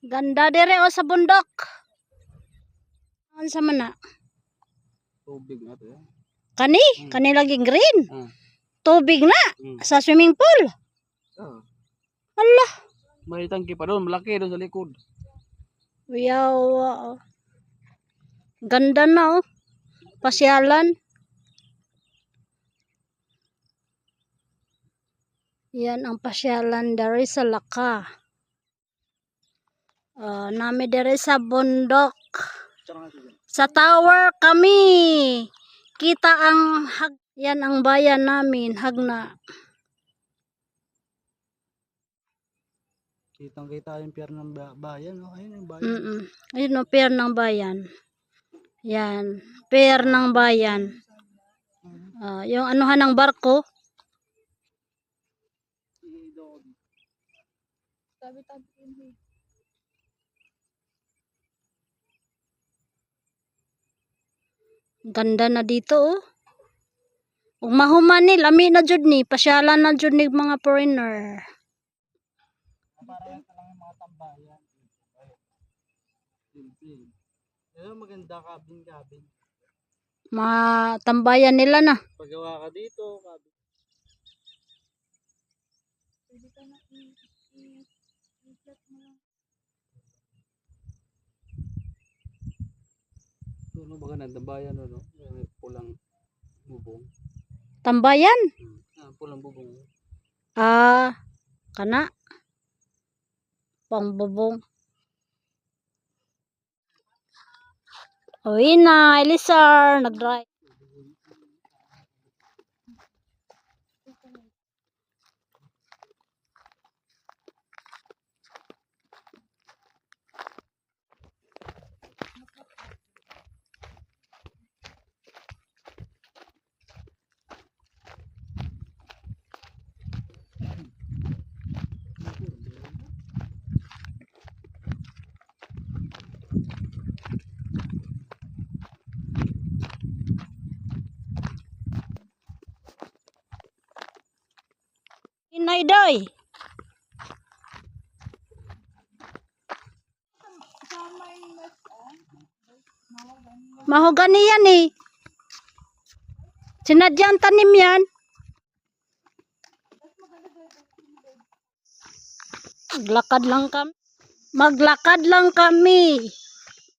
Ganda dire o sa bundok. Ano sa mana? Tubig na to. Kani laging green. Ah. Tubig na sa swimming pool. Ah. Allah. May tangki pa doon, malaki doon sa likod. Yawa. Ganda na oh. Pasyalan. Yan ang pasyalan dari sa Laka. Nami dari sa bundok. Sa tower kami. Kita ang yan ang bayan namin, Hagna. Kitang-kita yung pier ng bayan, no? Ayun yung bayan. Ayun o, pier ng bayan. Yan, pier ng bayan. Yung anuhan ng barko. Ganda na dito oh. Ug mahuman ni lami na jud ni, pasyalan na jud ni mga foreigner. Para lang yung mga tambayan. Ayun, maganda cabin. Tambayan nila na. Pagawa ka dito, cabin. Pwede ka na i-flat mo lang. Ano ba ganun, tambayan no? Pulang bubong. Tambayan? Pulang bubong. Kana. Pangbubong. Uwi na, Elisar, nag-drive. Inay doy. Mahogani yan eh. Sinadyang tanim yan. Maglakad lang kami.